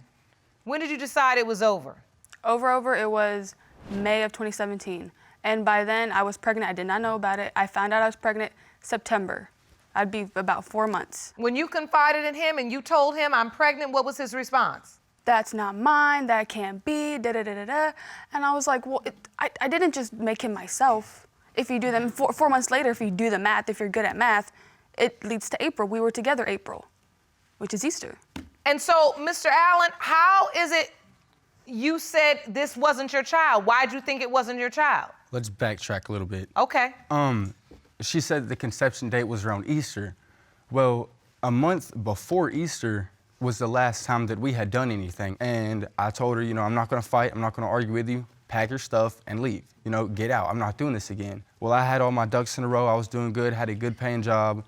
A: When did you decide it was over?
L: Over, it was May of 2017. And by then, I was pregnant. I did not know about it. I found out I was pregnant September. I'd be about 4 months.
A: When you confided in him and you told him, I'm pregnant, what was his response?
L: That's not mine, that can't be, da-da-da-da-da. And I was like, well, I didn't just make him myself. If you do them, 4 months later, if you do the math, if you're good at math, it leads to April. We were together April, which is Easter.
A: And so, Mr. Allen, how is it you said this wasn't your child? Why'd you think it wasn't your child?
K: Let's backtrack a little bit.
A: Okay.
K: She said the conception date was around Easter. Well, a month before Easter was the last time that we had done anything. And I told her, you know, I'm not gonna fight, I'm not gonna argue with you, pack your stuff and leave. You know, get out, I'm not doing this again. Well, I had all my ducks in a row, I was doing good, had a good paying job.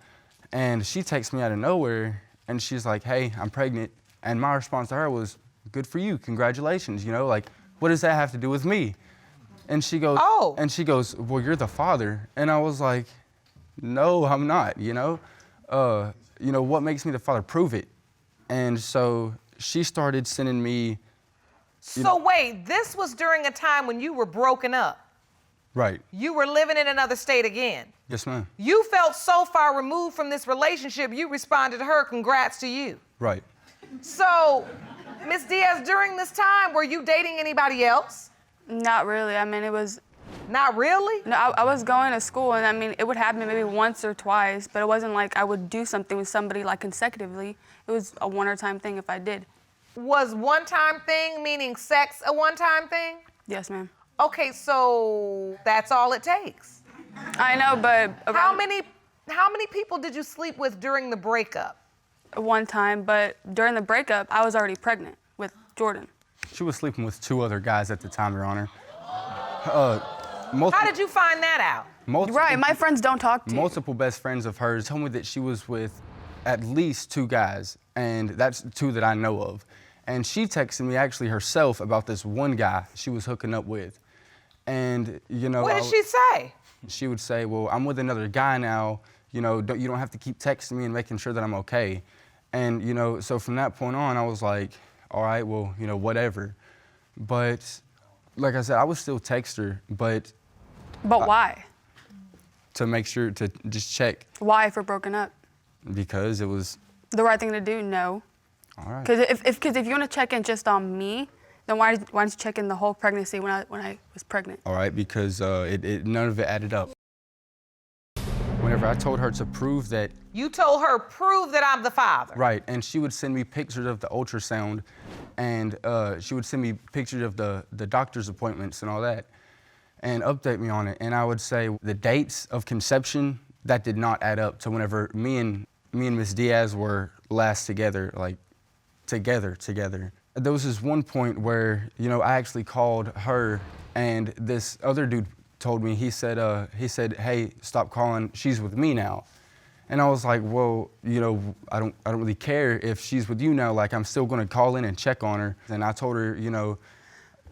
K: And she texts me out of nowhere and she's like, hey, I'm pregnant. And my response to her was, good for you, congratulations, you know, like, what does that have to do with me? And she goes,
A: oh.
K: And she goes, well, you're the father. And I was like, no, I'm not, you know? What makes me the father? Prove it. And so she started sending me.
A: So wait, this was during a time when you were broken up.
K: Right.
A: You were living in another state again.
K: Yes, ma'am.
A: You felt so far removed from this relationship, you responded to her, congrats to you.
K: Right.
A: So, Ms. Diaz, during this time, were you dating anybody else?
L: Not really. I mean, it was.
A: Not really?
L: No, I was going to school, and I mean, it would happen maybe once or twice, but it wasn't like I would do something with somebody like consecutively. It was a one-time thing if I did.
A: Was one-time thing meaning sex a one-time thing?
L: Yes, ma'am.
A: Okay, so that's all it takes.
L: I know, but
A: how many people did you sleep with during the breakup?
L: One time, but during the breakup, I was already pregnant with Jordan.
K: She was sleeping with 2 other guys at the time, Your Honor.
A: How did you find that out?
L: Right, my friends don't talk to you.
K: Multiple best friends of hers told me that she was with at least 2 guys, and that's 2 that I know of. And she texted me actually herself about this one guy she was hooking up with. And, you know.
A: What did she say?
K: She would say, well, I'm with another guy now, you know, you don't have to keep texting me and making sure that I'm okay. And, you know, so from that point on, I was like, all right, well, you know, whatever. But, like I said, I would still text her, but.
L: But why?
K: To make sure, to just check.
L: Why if we're broken up?
K: Because it was.
L: The right thing to do, no.
K: All right.
L: Because if you want to check in just on me, then why didn't you check in the whole pregnancy when I was pregnant?
K: All right, because none of it added up. Whenever I told her to prove that.
A: You told her, prove that I'm the father.
K: Right, and she would send me pictures of the ultrasound, and she would send me pictures of the doctor's appointments and all that, and update me on it. And I would say the dates of conception, that did not add up to whenever me and Miss Diaz were last together, like together. There was this one point where, you know, I actually called her, and this other dude told me, he said, hey, stop calling, she's with me now. And I was like, well, you know, I don't really care if she's with you now, like I'm still gonna call in and check on her. And I told her, you know,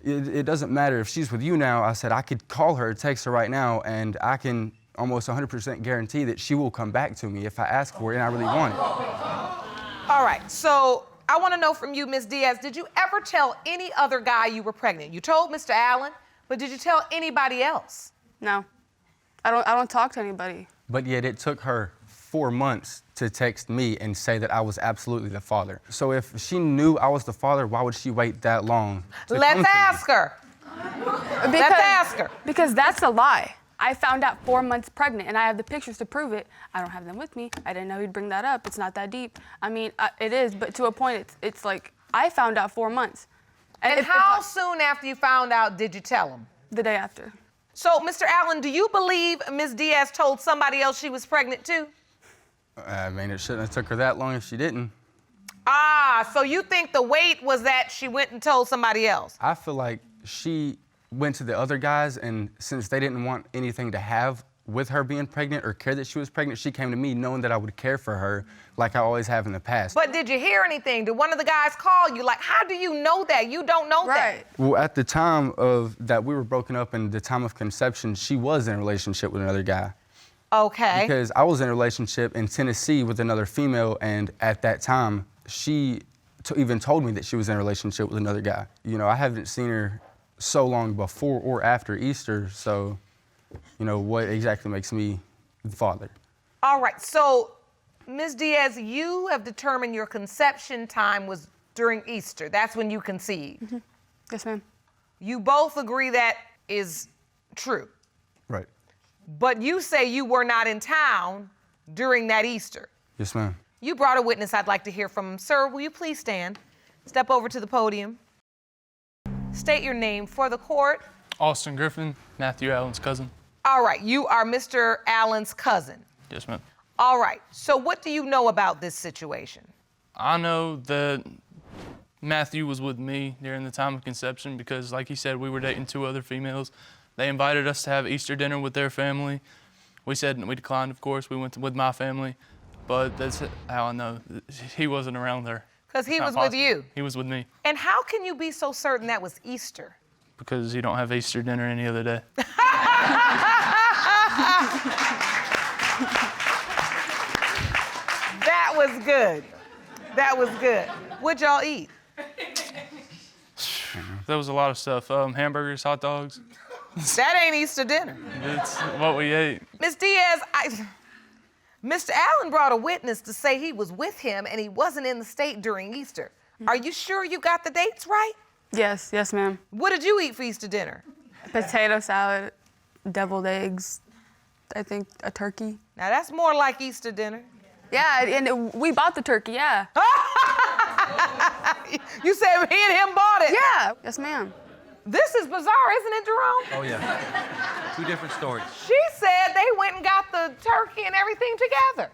K: it doesn't matter if she's with you now. I said, I could call her, text her right now, and I can almost 100% guarantee that she will come back to me if I ask for it and I really want it.
A: All right, so I wanna know from you, Ms. Diaz, did you ever tell any other guy you were pregnant? You told Mr. Allen, but did you tell anybody else?
L: No, I don't talk to anybody.
K: But yet it took her 4 months to text me and say that I was absolutely the father. So if she knew I was the father, why would she wait that long?
A: Let's ask her. Let's ask her.
L: Because that's a lie. I found out 4 months pregnant, and I have the pictures to prove it. I don't have them with me. I didn't know he'd bring that up. It's not that deep. I mean, it is, but to a point, it's like, I found out 4 months.
A: And how soon after you found out did you tell him?
L: The day after.
A: So, Mr. Allen, do you believe Ms. Diaz told somebody else she was pregnant too?
K: I mean, it shouldn't have took her that long if she didn't.
A: Ah, so you think the wait was that she went and told somebody else?
K: I feel like she went to the other guys, and since they didn't want anything to have with her being pregnant or care that she was pregnant, she came to me knowing that I would care for her like I always have in the past.
A: But did you hear anything? Did one of the guys call you? Like, how do you know that? You don't know that.
K: Well, at the time of that we were broken up and the time of conception, she was in a relationship with another guy.
A: Okay.
K: Because I was in a relationship in Tennessee with another female, and at that time, she even told me that she was in a relationship with another guy. You know, I haven't seen her so long before or after Easter, so, you know, what exactly makes me the father?
A: All right, so, Ms. Diaz, you have determined your conception time was during Easter. That's when you conceived.
L: Mm-hmm. Yes, ma'am.
A: You both agree that is true.
K: Right.
A: But you say you were not in town during that Easter.
K: Yes, ma'am.
A: You brought a witness I'd like to hear from. Sir, will you please stand? Step over to the podium. State your name for the court.
M: Austin Griffin, Matthew Allen's cousin.
A: All right, you are Mr. Allen's cousin.
M: Yes, ma'am.
A: All right, so what do you know about this situation?
M: I know that Matthew was with me during the time of conception because, like he said, we were dating 2 other females. They invited us to have Easter dinner with their family. We said we declined, of course. We went with my family, but that's how I know he wasn't around there.
A: Because he was with you?
M: He was with me.
A: And how can you be so certain that was Easter?
M: Because you don't have Easter dinner any other day.
A: That was good. That was good. What'd y'all eat?
M: There was a lot of stuff. Hamburgers, hot dogs.
A: That ain't Easter dinner.
M: It's what we ate.
A: Ms. Diaz, Mr. Allen brought a witness to say he was with him and he wasn't in the state during Easter. Are you sure you got the dates right?
L: Yes, ma'am.
A: What did you eat for Easter dinner?
L: Potato salad, deviled eggs, I think a turkey.
A: Now that's more like Easter dinner.
L: Yeah, and we bought the turkey, yeah.
A: You said he and him bought it?
L: Yeah, yes, ma'am.
A: This is bizarre, isn't it, Jerome?
N: Oh, yeah. 2 different stories.
A: She said they went and got the turkey and everything together.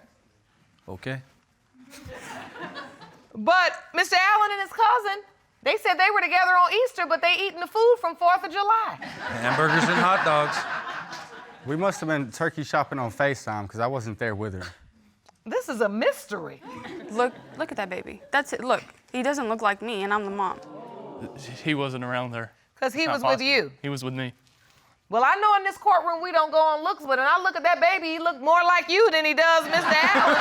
N: Okay.
A: But Mr. Allen and his cousin, they said they were together on Easter, but they eating the food from 4th of July.
N: Hamburgers and hot dogs.
K: We must have been turkey shopping on FaceTime because I wasn't there with her.
A: This is a mystery.
L: Look at that baby. That's it. Look, he doesn't look like me, and I'm the mom.
M: He wasn't around there.
A: Because he was with you.
M: He was with me.
A: Well, I know in this courtroom we don't go on looks, but when I look at that baby, he looked more like you than he does Mr. Allen.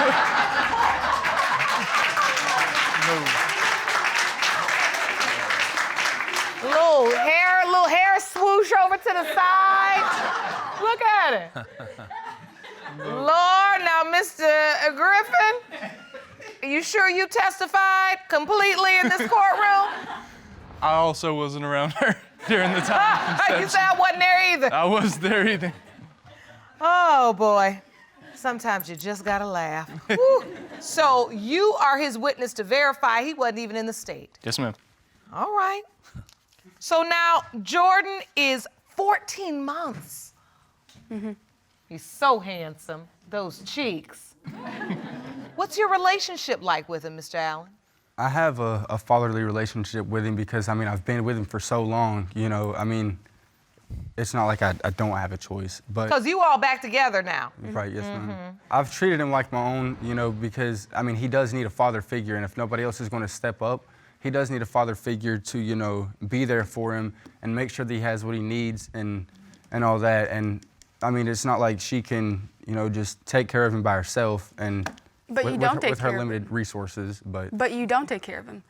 A: Little hair swoosh over to the side. Look at it. Lord, now, Mr. Griffin, you sure you testified completely in this courtroom?
M: I also wasn't around her during the time of conception.
A: You said I wasn't there either.
M: I wasn't there either.
A: Oh, boy. Sometimes you just gotta laugh. Whew. So you are his witness to verify he wasn't even in the state.
M: Yes, ma'am.
A: All right. So now Jordan is 14 months.
L: Mm-hmm.
A: He's so handsome. Those cheeks. What's your relationship like with him, Mr. Allen?
K: I have a fatherly relationship with him because, I mean, I've been with him for so long, you know. I mean, it's not like I don't have a choice, but...
A: Because you all back together now.
K: Right, yes, ma'am. I've treated him like my own, you know, because, I mean, he does need a father figure, and if nobody else is going to step up, he does need a father figure to, you know, be there for him and make sure that he has what he needs and all that. And, I mean, it's not like she can, you know, just take care of him by herself and...
L: But you don't take
K: with
L: care
K: her
L: of
K: limited
L: him.
K: resources, but...
L: But you don't take care of him.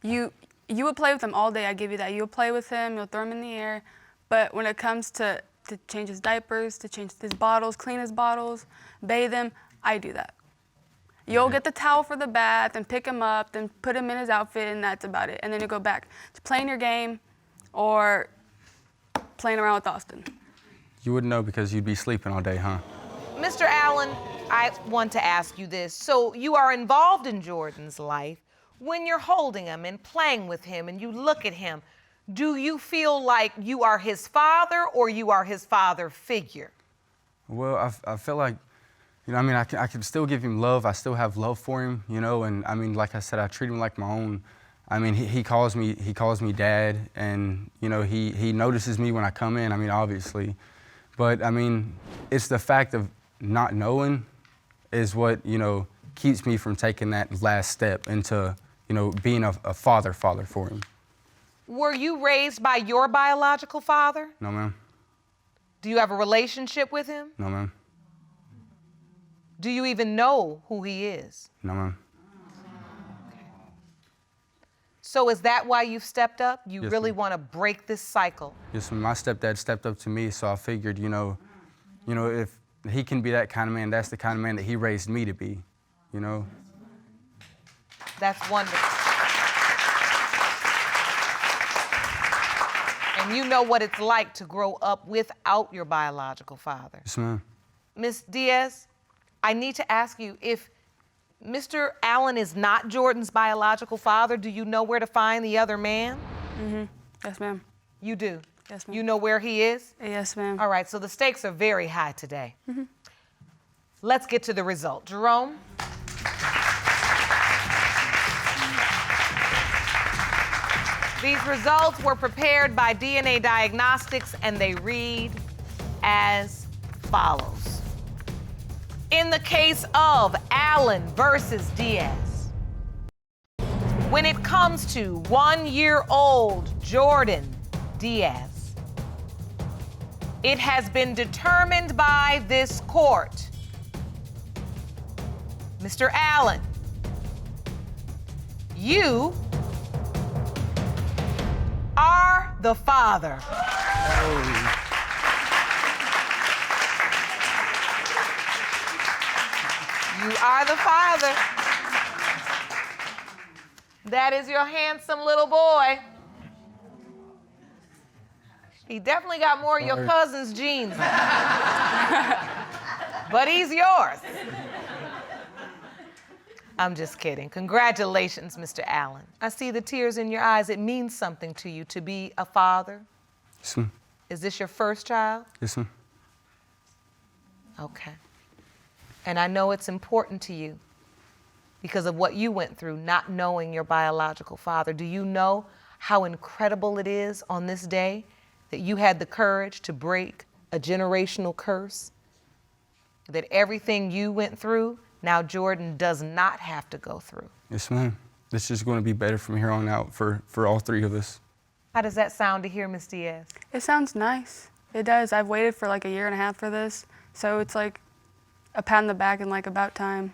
L: You would play with him all day, I give you that. You'll play with him, you'll throw him in the air, but when it comes to change his diapers, to change his bottles, clean his bottles, bathe him, I do that. You'll get the towel for the bath and pick him up, then put him in his outfit, and that's about it. And then you go back to playing your game or playing around with Austin.
K: You wouldn't know because you'd be sleeping all day, huh?
A: Mr. Allen, I want to ask you this. So you are involved in Jordan's life. When you're holding him and playing with him and you look at him, do you feel like you are his father or you are his father figure?
K: Well, I feel like, you know, I mean, I can still give him love. I still have love for him, you know, and I mean, like I said, I treat him like my own. I mean, he calls me dad, and, you know, he notices me when I come in, I mean, obviously. But, I mean, it's the fact of not knowing is what, you know, keeps me from taking that last step into, you know, being a father for him.
A: Were you raised by your biological father?
K: No, ma'am.
A: Do you have a relationship with him?
K: No, ma'am.
A: Do you even know who he is?
K: No, ma'am.
A: So is that why you've stepped up? You
K: Yes,
A: really
K: ma'am.
A: want to break this cycle?
K: Yes, ma'am. My stepdad stepped up to me, so I figured, you know, if he can be that kind of man, that's the kind of man that he raised me to be, you know?
A: That's wonderful. And you know what it's like to grow up without your biological father.
K: Yes, ma'am.
A: Miss Diaz, I need to ask you, if Mr. Allen is not Jordan's biological father, do you know where to find the other man?
L: Mm-hmm. Yes, ma'am.
A: You do?
L: Yes, ma'am.
A: You know where he is?
L: Yes, ma'am.
A: All right, so the stakes are very high today. Let's get to the result. Jerome? These results were prepared by DNA Diagnostics, and they read as follows. In the case of Allen versus Diaz, when it comes to 1-year-old Jordan Diaz, it has been determined by this court, Mr. Allen, you are the father. You are the father. That is your handsome little boy. He definitely got more of your cousin's genes. But he's yours. I'm just kidding. Congratulations, Mr. Allen. I see the tears in your eyes. It means something to you to be a father.
K: Yes, ma'am.
A: Is this your first child?
K: Yes, ma'am.
A: Okay. And I know it's important to you because of what you went through, not knowing your biological father. Do you know how incredible it is on this day that you had the courage to break a generational curse? That everything you went through, now Jordan does not have to go through.
K: Yes, ma'am. This is going to be better from here on out for all three of us.
A: How does that sound to hear, Miss Diaz?
L: It sounds nice. It does. I've waited for like 1.5 years for this, so it's like a pat on the back and like about time.